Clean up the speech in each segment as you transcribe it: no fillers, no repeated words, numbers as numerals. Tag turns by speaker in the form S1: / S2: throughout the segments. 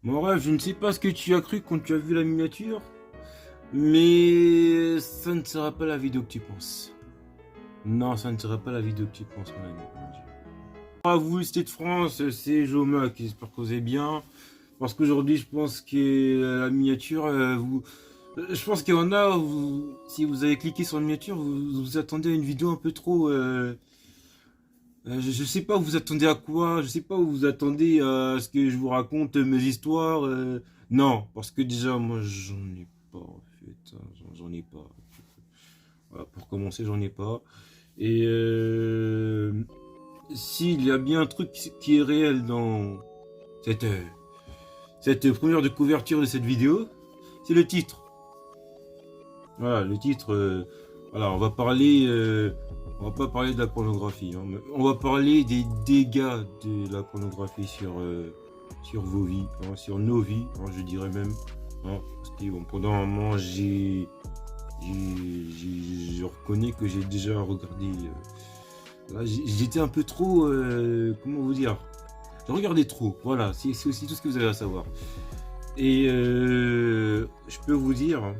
S1: Mon rêve, je ne sais pas ce que tu as cru quand tu as vu la miniature, mais ça ne sera pas la vidéo que tu penses. Non, ça ne sera pas la vidéo que tu penses, mon ami. Mon Dieu. À vous, le Stade de France, c'est Joma qui j'espère que vous allez bien. Parce qu'aujourd'hui, je pense que la miniature, je pense qu'il y en a, si vous avez cliqué sur la miniature, vous attendez à une vidéo un peu trop. Je sais pas, vous attendez à quoi? Je sais pas, vous attendez à ce que je vous raconte mes histoires. Non, parce que déjà, moi, j'en ai pas, en fait. Hein, j'en ai pas. Voilà, pour commencer, j'en ai pas. Et s'il y a bien un truc qui est réel dans cette, cette première de couverture de cette vidéo, c'est le titre. Voilà, le titre. Voilà, on va pas parler de la pornographie. Hein, mais on va parler des dégâts de la pornographie sur vos vies, hein, sur nos vies, hein, je dirais même. Hein, parce que bon, pendant un moment, je reconnais que j'ai déjà regardé. Voilà, j'étais un peu trop. Comment vous dire? Je regardais trop. Voilà, c'est aussi tout ce que vous avez à savoir. Et je peux vous dire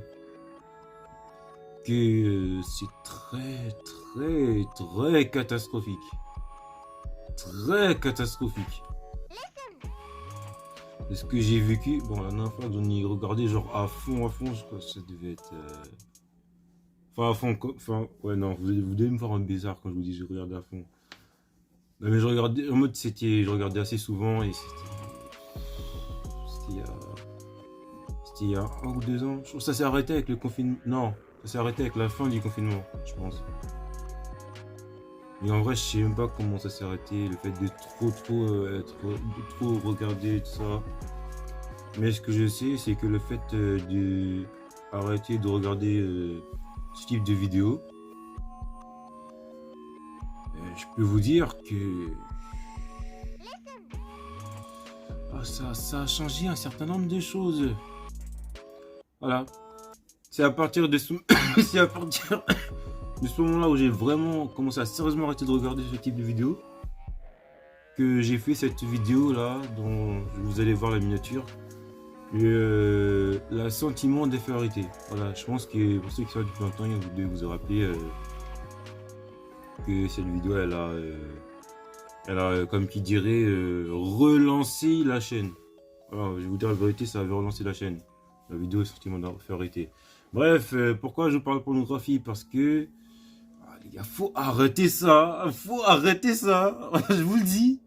S1: que c'est très catastrophique. Très catastrophique. De ce que j'ai vécu, bon, la dernière fois que j'en ai regardé genre à fond, je crois que ça devait être. Enfin, à fond, enfin, ouais, non, vous devez me voir un bizarre quand je vous dis que je regarde à fond. Non, mais je regardais, en mode, je regardais assez souvent et c'était il y a, c'était il y a 1 ou 2 ans. Je trouve que ça s'est arrêté avec le confinement. Non, ça s'est arrêté avec la fin du confinement, je pense. Mais en vrai, je sais même pas comment ça s'est arrêté, le fait de trop regarder tout ça. Mais ce que je sais, c'est que le fait de arrêter de regarder ce type de vidéos, je peux vous dire que ça a changé un certain nombre de choses. Voilà. C'est à partir de ce, c'est à partir de ce moment-là où j'ai vraiment commencé à sérieusement arrêter de regarder ce type de vidéos que j'ai fait cette vidéo là dont vous allez voir la miniature. Le sentiment d'infériorité. Voilà, je pense que pour ceux qui sont depuis longtemps, vous devez vous rappeler que cette vidéo elle a comme qui dirait relancé la chaîne. Voilà, je vais vous dire la vérité, ça avait relancé la chaîne. La vidéo sentiment d'infériorité. Bref, pourquoi je parle de pornographie? Parce que les gars, faut arrêter ça, faut arrêter ça. Je vous le dis,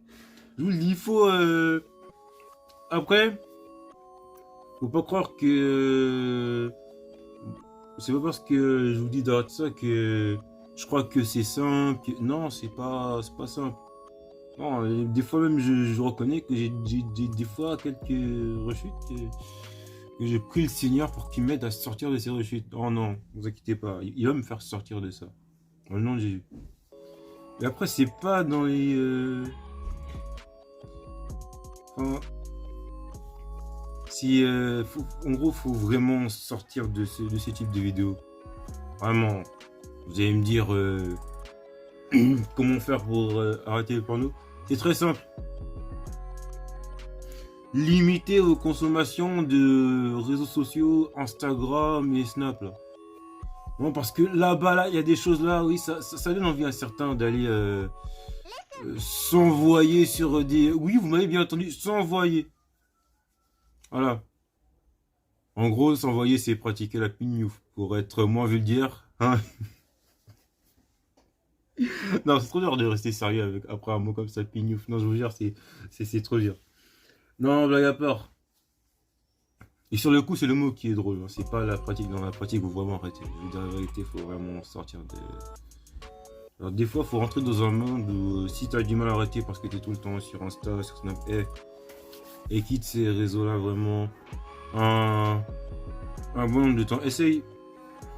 S1: il faut. Après, faut pas croire que c'est pas parce que je vous dis d'arrêter ça que je crois que c'est simple. Non, c'est pas simple. Non, des fois même je reconnais que j'ai des fois quelques rechutes que j'ai pris le Seigneur pour qu'il m'aide à sortir de ces rechutes. Oh non, ne vous inquiétez pas, il va me faire sortir de ça. Au nom de Jésus. Et après, c'est pas dans les. Enfin, si, en gros, faut vraiment sortir de ce type de vidéos. Vraiment. Vous allez me dire comment faire pour arrêter le porno. C'est très simple. Limitez vos consommations de réseaux sociaux, Instagram et Snap. Là. Bon, parce que là-bas, là, il y a des choses là, oui, ça donne envie à certains d'aller s'envoyer sur des. Oui, vous m'avez bien entendu, s'envoyer. Voilà. En gros, s'envoyer, c'est pratiquer la pignouf, pour être moins vulgaire. Hein. Non, c'est trop dur de rester sérieux après un mot comme ça, pignouf. Non, je vous jure, c'est trop dur. Non, blague à part. Et sur le coup, c'est le mot qui est drôle. Hein. C'est pas la pratique. Dans la pratique, vous vraiment arrêter. Je vous dire la vérité, il faut vraiment sortir de. Alors, des fois, il faut rentrer dans un monde où si tu as du mal à arrêter parce que tu es tout le temps sur Insta, sur Snap, et quitte ces réseaux-là vraiment un bon nombre de temps. Essaye.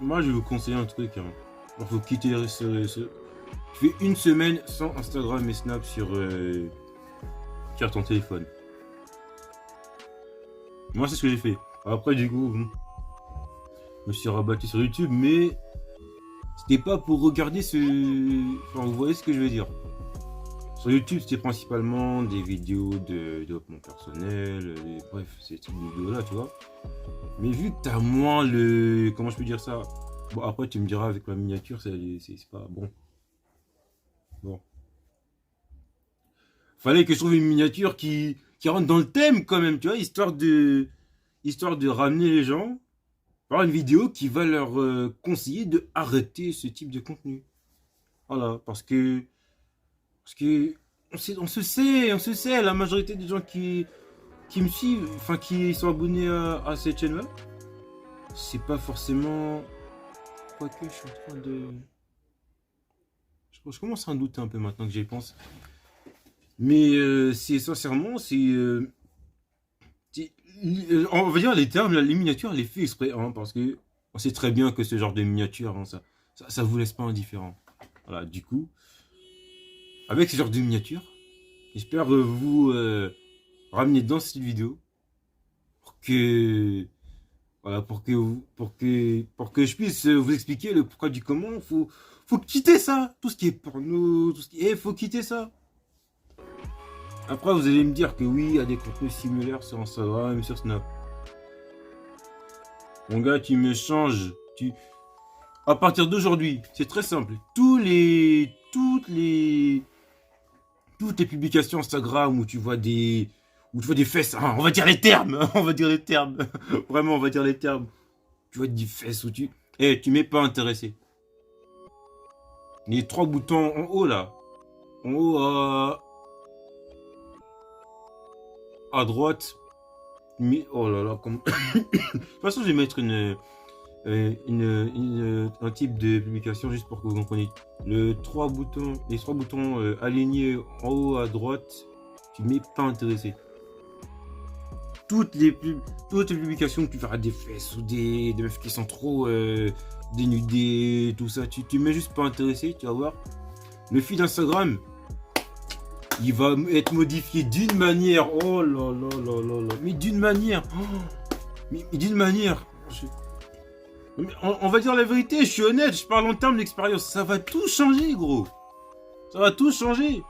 S1: Moi, je vais vous conseiller un truc. Hein. Il faut quitter tu fais une semaine sans Instagram et Snap sur ton téléphone. Moi, c'est ce que j'ai fait. Après, du coup, je me suis rabattu sur YouTube, mais c'était pas pour regarder ce. Enfin, vous voyez ce que je veux dire. Sur YouTube, c'était principalement des vidéos de développement personnel, bref, ces types de vidéos-là, tu vois. Mais vu que t'as moins le... Comment je peux dire ça? Bon, après, tu me diras, avec ma miniature, c'est pas bon. Bon. Fallait que je trouve une miniature qui rentre dans le thème, quand même, tu vois, histoire de ramener les gens par une vidéo qui va leur conseiller de arrêter ce type de contenu. Voilà, parce que on se sait, la majorité des gens qui me suivent, enfin qui sont abonnés à cette chaîne-là, c'est pas forcément... Quoique, je suis en train de... Je commence à en douter un peu maintenant que j'y pense. Mais c'est sincèrement, on va dire les termes, les miniatures, elle est fait exprès, hein, parce que on sait très bien que ce genre de miniature, hein, ça vous laisse pas indifférent. Voilà, du coup, avec ce genre de miniature, j'espère vous ramener dans cette vidéo pour que, voilà, pour que je puisse vous expliquer le pourquoi du comment. Faut quitter ça, tout ce qui est porno, tout ce qui est, faut quitter ça. Après, vous allez me dire que oui, il y a des contenus similaires sur Instagram, sur Snap. Mon gars, tu me changes. À partir d'aujourd'hui, c'est très simple. Toutes les publications Instagram où tu vois des fesses, hein, on va dire les termes, on va dire les termes. Vraiment, on va dire les termes. Tu vois des fesses où tu m'es pas intéressé. Les 3 boutons en haut là. En haut à droite. Mais oh là là, comme... De toute façon, je vais mettre un type de publication juste pour que vous compreniez. Les 3 boutons alignés en haut à droite, tu m'es pas intéressé. Toutes les publications où tu verras des fesses ou des meufs qui sont trop dénudées, tout ça, tu m'es juste pas intéressé, tu vas voir. Le feed Instagram, il va être modifié d'une manière, oh là là là là là, mais d'une manière, mais d'une manière, on va dire la vérité, je suis honnête, je parle en termes d'expérience, ça va tout changer, gros, ça va tout changer.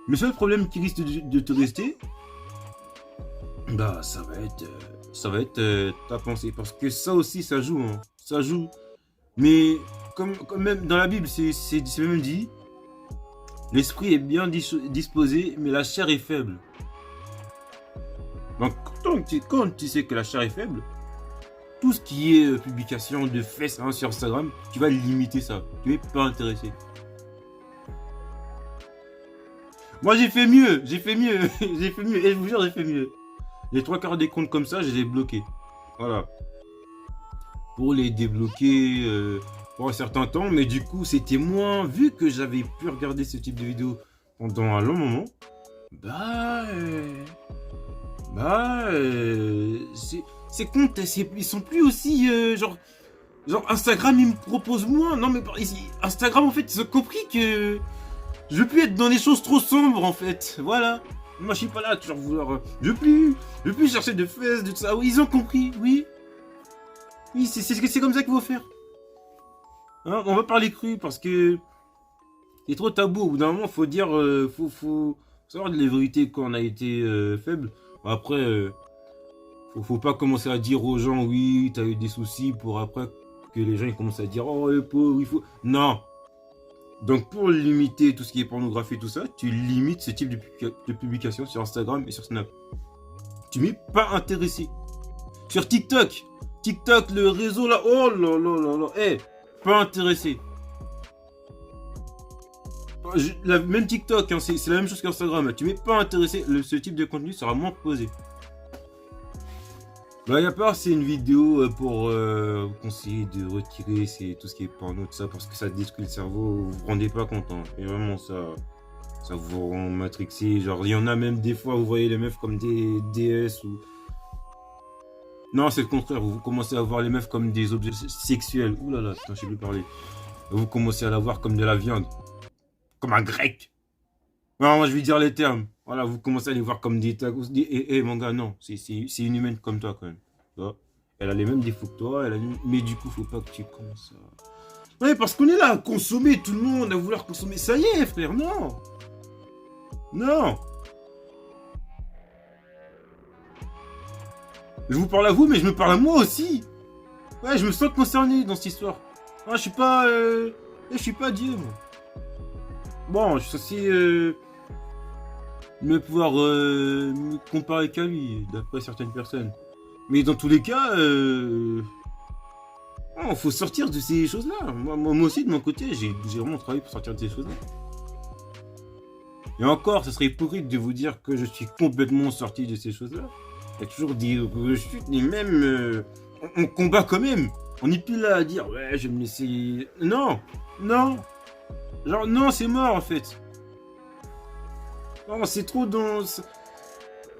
S1: Le seul problème qui risque de te rester, bah ça va être ta pensée, parce que ça aussi ça joue, hein, ça joue. Mais comme même dans la Bible, c'est même dit. L'esprit est bien disposé, mais la chair est faible. Donc, quand tu sais que la chair est faible, tout ce qui est publication de fesses, hein, sur Instagram, tu vas limiter ça. Tu n'es pas intéressé. Moi, j'ai fait mieux. J'ai fait mieux. Et je vous jure, j'ai fait mieux. Les 3/4 des comptes comme ça, je les ai bloqués. Voilà. Pour les débloquer... pour un certain temps, mais du coup c'était moins, vu que j'avais pu regarder ce type de vidéo pendant un long moment, ces comptes, ils sont plus aussi genre Instagram il me propose moins, non mais Instagram en fait ils ont compris que je veux plus être dans des choses trop sombres en fait, voilà. Moi je suis pas là toujours vouloir, je veux plus chercher de fesses, de tout ça, oui ils ont compris, oui c'est comme ça qu'il faut faire. Hein, on va parler cru parce que c'est trop tabou. Au bout d'un moment, faut dire, faut savoir de la vérité quand on a été faible. Après, faut pas commencer à dire aux gens oui, t'as eu des soucis pour après que les gens ils commencent à dire oh le pauvre, il faut. Non. Donc pour limiter tout ce qui est pornographie, tout ça, tu limites ce type de publication sur Instagram et sur Snap. Tu m'es pas intéressé. Sur TikTok, le réseau là, oh là là là là, hey. Pas intéressé. Même TikTok, hein, c'est la même chose qu'Instagram. Tu m'es pas intéressé, ce type de contenu sera moins posé. Bah, à part, c'est une vidéo pour vous conseiller de retirer tout ce qui est porno, tout ça, parce que ça détruit le cerveau. Vous vous rendez pas compte. Hein. Et vraiment, ça vous rend matrixé. Genre, il y en a même des fois, vous voyez les meufs comme des déesses ou. Non, c'est le contraire. Vous commencez à voir les meufs comme des objets sexuels. Ouh là là, putain, je sais plus parler. Vous commencez à la voir comme de la viande. Comme un grec. Non, moi je vais dire les termes. Voilà, vous commencez à les voir comme des tacos. Mon gars, non. C'est une humaine comme toi quand même. Tu vois, elle a les mêmes défauts que toi. Mais du coup, faut pas que tu commences à... Ouais, parce qu'on est là à consommer tout le monde, à vouloir consommer. Ça y est, frère, non. Non. Je vous parle à vous, mais je me parle à moi aussi. Ouais, je me sens concerné dans cette histoire. Ah, je suis pas Dieu, moi. Bon, je suis censé me pouvoir me comparer qu'à lui, d'après certaines personnes. Mais dans tous les cas, faut sortir de ces choses-là. Moi aussi, de mon côté, j'ai vraiment travaillé pour sortir de ces choses-là. Et encore, ce serait hypocrite de vous dire que je suis complètement sorti de ces choses-là. Il y a toujours des rechutes, et même, on combat quand même. On n'est plus là à dire, ouais, je vais me laisser... Non, non. Genre, non, c'est mort, en fait. Non, c'est trop dans...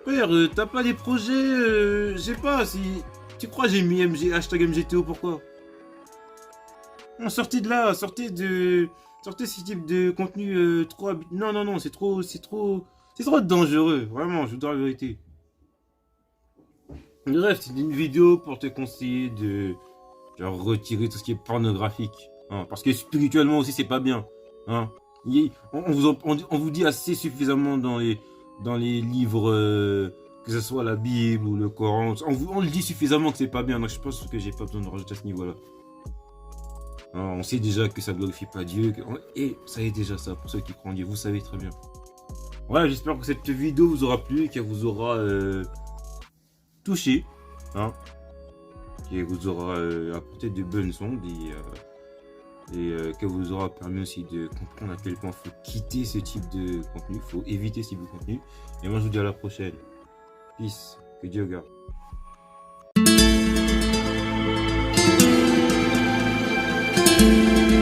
S1: Frère, t'as pas des projets, je sais pas, si... Tu crois j'ai mis hashtag MGTO, pourquoi? On sortait de là, sortez ce type de contenu trop... Non, non, non, c'est trop... C'est trop dangereux, vraiment, je vous dis la vérité. Bref, c'est une vidéo pour te conseiller de... Genre, retirer tout ce qui est pornographique. Hein, parce que spirituellement aussi, c'est pas bien. Hein. On vous dit assez suffisamment dans les livres, que ce soit la Bible ou le Coran. On le dit suffisamment que c'est pas bien. Donc je pense que j'ai pas besoin de rajouter à ce niveau-là. Hein, on sait déjà que ça ne glorifie pas Dieu. Et ça est déjà ça, pour ceux qui croient en Dieu. Vous savez très bien. Voilà, j'espère que cette vidéo vous aura plu et qu'elle vous aura touché. Hein. Qui vous aura apporté de bonnes ondes et qui vous aura permis aussi de comprendre à quel point il faut quitter ce type de contenu, il faut éviter ce type de contenu. Et moi je vous dis à la prochaine. Peace, que Dieu garde.